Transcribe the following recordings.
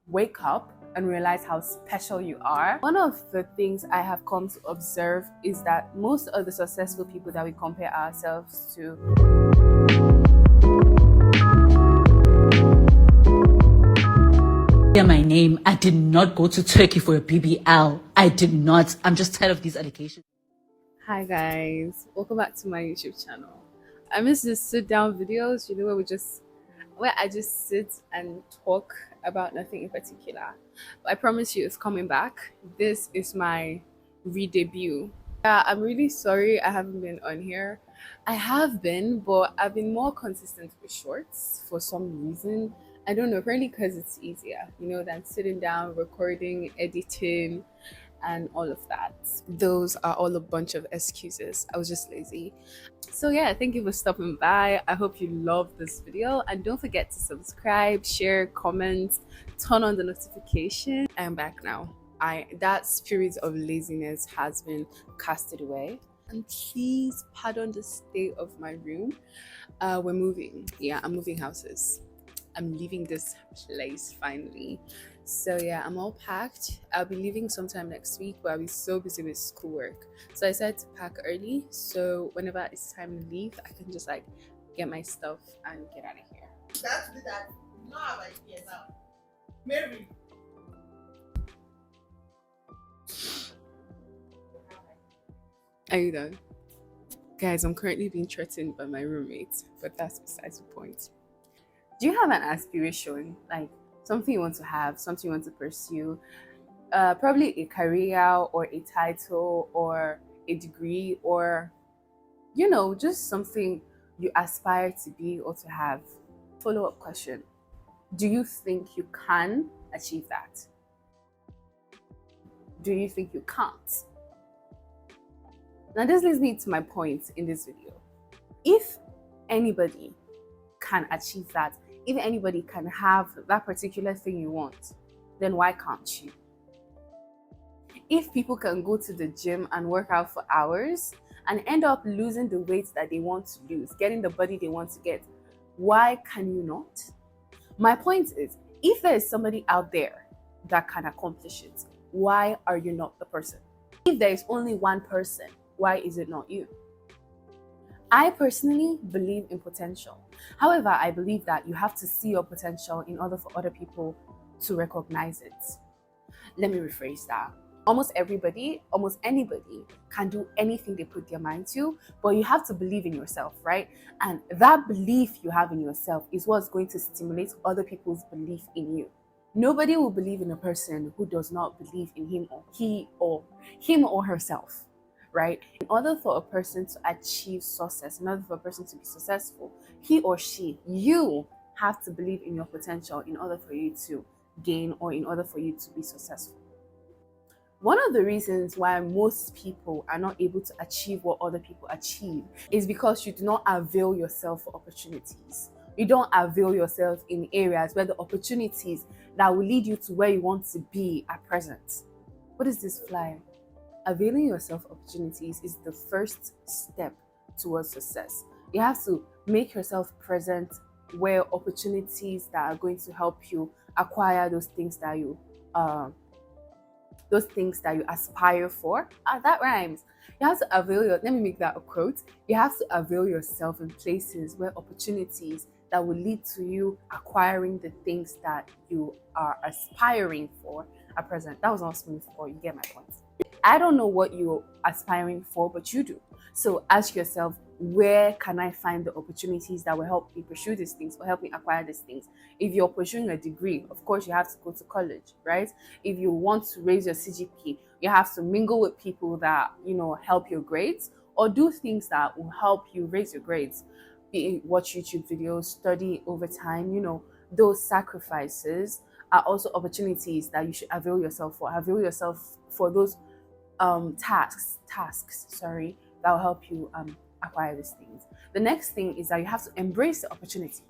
wake up and realize how special you are. One of the things I have come to observe is that most of the successful people that we compare ourselves to my name. I did not go to Turkey for a BBL. I did not. I'm just tired of these allegations. Hi guys, welcome back to my YouTube channel. I miss these sit down videos, where I just sit and talk about nothing in particular. But I promise you it's coming back. This is my re-debut. Yeah, I'm really sorry I haven't been on here. I have been, but I've been more consistent with shorts for some reason. I don't know, probably because it's easier, than sitting down, recording, editing, and all of that. Those are all a bunch of excuses. I was just lazy. So yeah, thank you for stopping by. I hope you love this video, and don't forget to subscribe, share, comment, turn on the notification. I'm back now. That spirit of laziness has been casted away. And please pardon the state of my room. We're moving. Yeah, I'm moving houses. I'm leaving this place finally. So yeah, I'm all packed. I'll be leaving sometime next week, but I'll be so busy with schoolwork. So I decided to pack early, so whenever it's time to leave, I can just get my stuff and get out of here. That's that. You know how I feel now. Mary. Are you done? Guys, I'm currently being threatened by my roommate, but that's besides the point. Do you have an aspiration, like something you want to have, something you want to pursue? Probably a career or a title or a degree, or just something you aspire to be or to have. Follow-up question: do you think you can achieve that? Do you think you can't? Now this leads me to my point in this video. If anybody can achieve that, if anybody can have that particular thing you want, then why can't you? If people can go to the gym and work out for hours and end up losing the weight that they want to lose, getting the body they want to get, why can you not? My point is, if there is somebody out there that can accomplish it, why are you not the person? If there is only one person, why is it not you? I personally believe in potential. However, I believe that you have to see your potential in order for other people to recognize it. Let me rephrase that. Almost everybody, almost anybody can do anything they put their mind to, but you have to believe in yourself, right? And that belief you have in yourself is what's going to stimulate other people's belief in you. Nobody will believe in a person who does not believe in him or herself. Right? In order for a person to achieve success, in order for a person to be successful, he or she, you have to believe in your potential in order for you to gain or in order for you to be successful. One of the reasons why most people are not able to achieve what other people achieve is because you do not avail yourself for opportunities. You don't avail yourself in areas where the opportunities that will lead you to where you want to be are present. What is this fly? Availing yourself opportunities is the first step towards success. You have to make yourself present where opportunities that are going to help you acquire those things that you aspire for. That rhymes. You have to let me make that a quote. You have to avail yourself in places where opportunities that will lead to you acquiring the things that you are aspiring for are present. That was not smooth, but you get my point. I don't know what you're aspiring for, but you do. So ask yourself, where can I find the opportunities that will help me pursue these things or help me acquire these things? If you're pursuing a degree, of course, you have to go to college, right? If you want to raise your CGP, you have to mingle with people that, help your grades, or do things that will help you raise your grades. Watch YouTube videos, study over time, those sacrifices are also opportunities that you should avail yourself for. Avail yourself for those tasks that will help you acquire these things. The next thing is that you have to embrace the opportunity.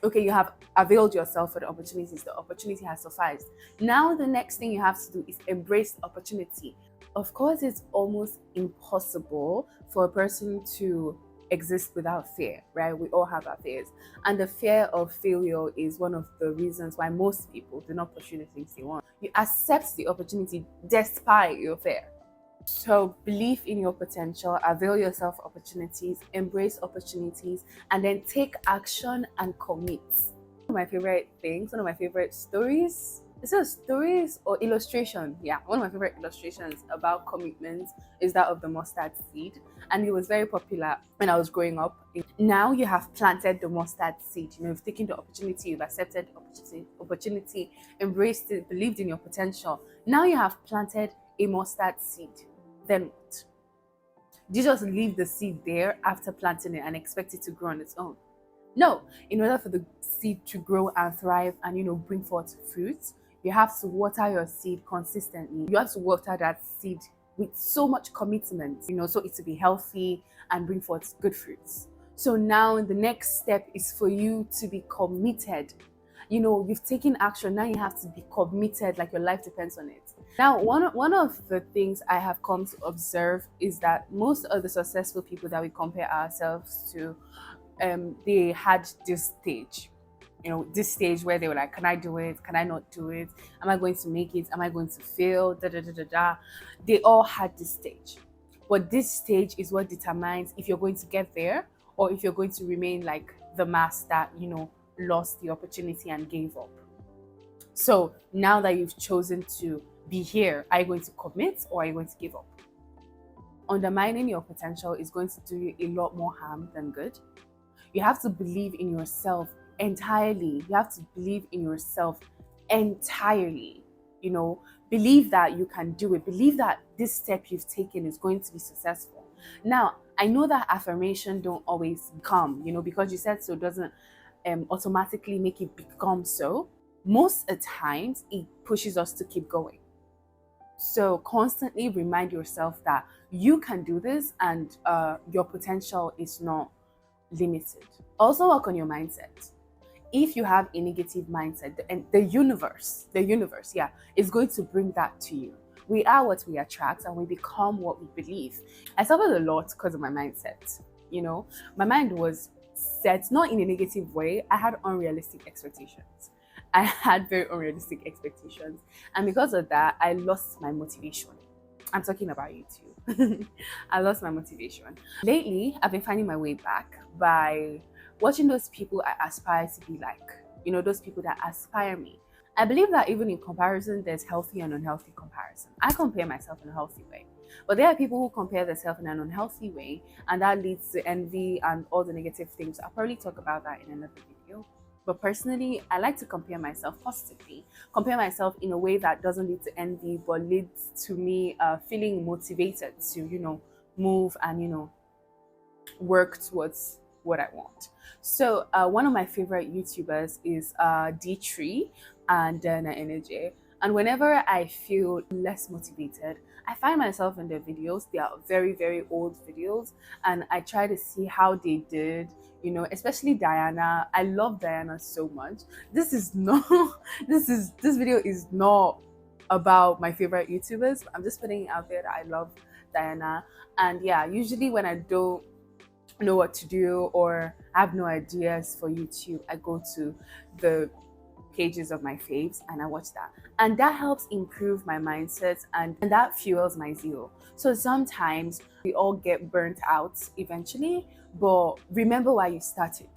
Okay, you have availed yourself for the opportunities. The opportunity has sufficed. Now the next thing you have to do is embrace the opportunity. Of course, it's almost impossible for a person to exist without fear, right? We all have our fears. And the fear of failure is one of the reasons why most people do not pursue the things they want. You accept the opportunity despite your fear. So believe in your potential, avail yourself of opportunities, embrace opportunities, and then take action and commit. One of my favorite things, one of my favorite stories, is it stories or illustration? Yeah, one of my favorite illustrations about commitment is that of the mustard seed. And it was very popular when I was growing up. Now you have planted the mustard seed. You've taken the opportunity, you've accepted the opportunity, embraced it, believed in your potential. Now you have planted a mustard seed. Then what? Do you just leave the seed there after planting it and expect it to grow on its own? No. In order for the seed to grow and thrive and bring forth fruits, you have to water your seed consistently. You have to water that seed with so much commitment, so it to be healthy and bring forth good fruits. So now the next step is for you to be committed. You've taken action. Now you have to be committed, like your life depends on it. Now, one of the things I have come to observe is that most of the successful people that we compare ourselves to, they had this stage. This stage where they were like, can I do it? Can I not do it? Am I going to make it? Am I going to fail? Da da da da da. They all had this stage. But this stage is what determines if you're going to get there or if you're going to remain like the mass that, lost the opportunity and gave up. So now that you've chosen to be here, are you going to commit or are you going to give up? Undermining your potential is going to do you a lot more harm than good. You have to believe in yourself entirely. You have to believe in yourself entirely. Believe that you can do it. Believe that this step you've taken is going to be successful. Now, I know that affirmation don't always come, because you said so doesn't automatically make it become so. Most of the times, it pushes us to keep going. So constantly remind yourself that you can do this and your potential is not limited. Also work on your mindset. If you have a negative mindset, and the universe, is going to bring that to you. We are what we attract and we become what we believe. I suffered a lot because of my mindset. My mind was set not in a negative way. I had unrealistic expectations. I had very unrealistic expectations. And because of that, I lost my motivation. I'm talking about you too. I lost my motivation. Lately, I've been finding my way back by watching those people I aspire to be like. Those people that aspire me. I believe that even in comparison, there's healthy and unhealthy comparison. I compare myself in a healthy way. But there are people who compare themselves in an unhealthy way, and that leads to envy and all the negative things. I'll probably talk about that in another video. But personally, I like to compare myself positively. Compare myself in a way that doesn't lead to envy, but leads to me feeling motivated to, move and, work towards what I want. So one of my favorite YouTubers is D3 and Dana Energy. And whenever I feel less motivated, I find myself in their videos. They are very, very old videos. And I try to see how they did, especially Diana. I love Diana so much. This video is not about my favorite YouTubers. I'm just putting it out there that I love Diana. And yeah, usually when I don't know what to do or have no ideas for YouTube, I go to the pages of my faves and I watch that, and that helps improve my mindset and that fuels my zeal. So sometimes we all get burnt out eventually, but remember why you started.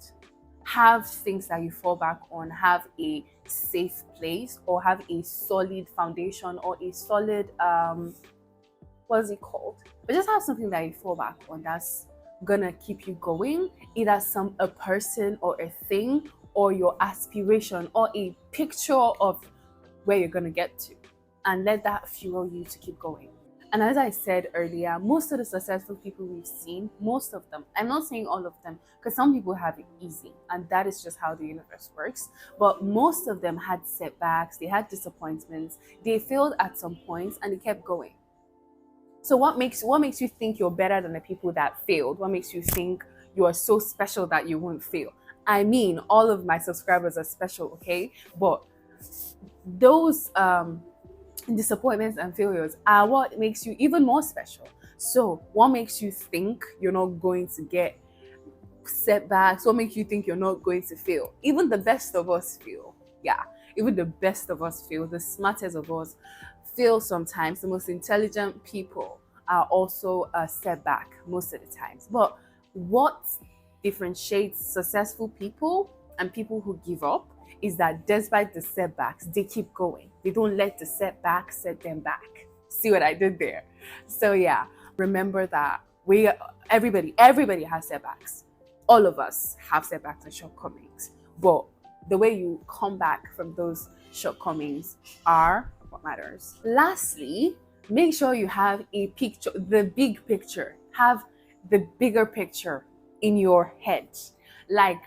Have things that you fall back on, have a safe place or have a solid foundation or a solid what is it called, but just have something that you fall back on that's gonna keep you going, either a person or a thing or your aspiration or a picture of where you're gonna get to, and let that fuel you to keep going. And as I said earlier, most of the successful people we've seen, most of them, I'm not saying all of them, because some people have it easy and that is just how the universe works, but most of them had setbacks, they had disappointments, they failed at some points and they kept going. So what makes you think you're better than the people that failed? What makes you think you are so special that you won't fail? I mean, all of my subscribers are special, okay? But those disappointments and failures are what makes you even more special. So what makes you think you're not going to get setbacks, what makes you think you're not going to fail. Even the best of us fail. Yeah, even the best of us fail. The smartest of us fail sometimes. The most intelligent people are also a setback most of the times. But what differentiates successful people and people who give up is that despite the setbacks, they keep going. They don't let the setbacks set them back. See what I did there? So yeah, remember that everybody has setbacks. All of us have setbacks and shortcomings. But the way you come back from those shortcomings are what matters. Lastly, make sure you have a picture, the big picture. Have the bigger picture in your head. Like,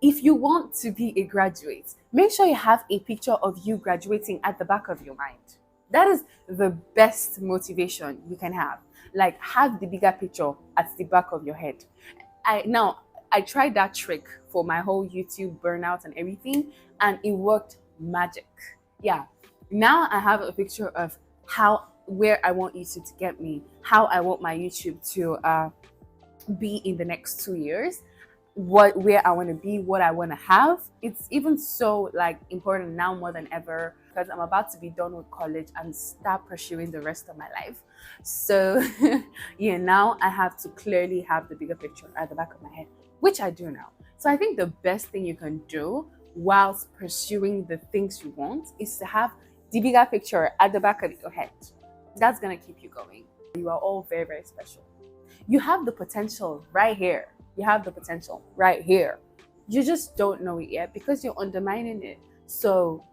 if you want to be a graduate, make sure you have a picture of you graduating at the back of your mind. That is the best motivation you can have. Like, have the bigger picture at the back of your head. I tried that trick for my whole YouTube burnout and everything, and it worked magic. Yeah. Now I have a picture of where I want YouTube to get me, how I want my YouTube to be in the next 2 years, where I want to be, what I want to have. It's even so important now more than ever, because I'm about to be done with college and start pursuing the rest of my life. So yeah, now I have to clearly have the bigger picture at the back of my head, which I do now. So I think the best thing you can do whilst pursuing the things you want is to have the bigger picture at the back of your head. That's gonna keep you going. You are all very, very special. You have the potential right here. You have the potential right here. You just don't know it yet because you're undermining it. So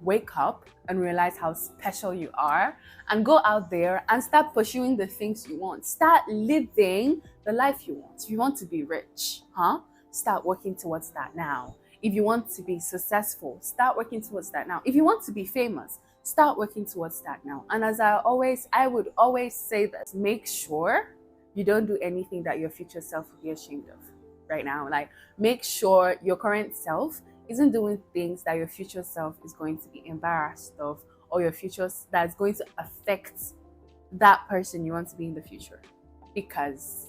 wake up and realize how special you are, and go out there and start pursuing the things you want. Start living the life you want. If you want to be rich, start working towards that now. If you want to be successful, start working towards that now. If you want to be famous, start working towards that now. And as I would always say that, make sure you don't do anything that your future self will be ashamed of right now. Like, make sure your current self isn't doing things that your future self is going to be embarrassed of, or your future that's going to affect that person you want to be in the future. Because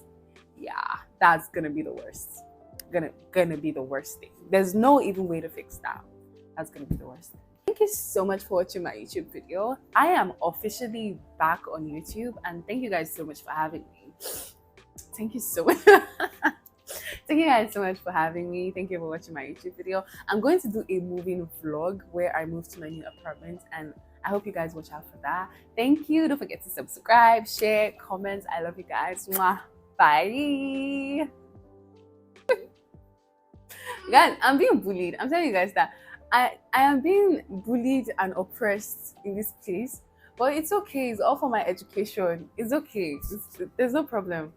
yeah, that's gonna be the worst. Gonna be the worst thing. There's no even way to fix that. That's gonna be the worst. Thank you so much for watching my YouTube video. I am officially back on YouTube, and thank you guys so much for having me. Thank you so much. Thank you guys so much for having me. Thank you for watching my YouTube video. I'm going to do a moving vlog where I move to my new apartment, and I hope you guys watch out for that. Thank you. Don't forget to subscribe, share, comment. I love you guys. Mwah. Bye. Guys, I'm being bullied. I'm telling you guys that I am being bullied and oppressed in this place, but it's okay. It's all for my education. It's okay. There's no problem.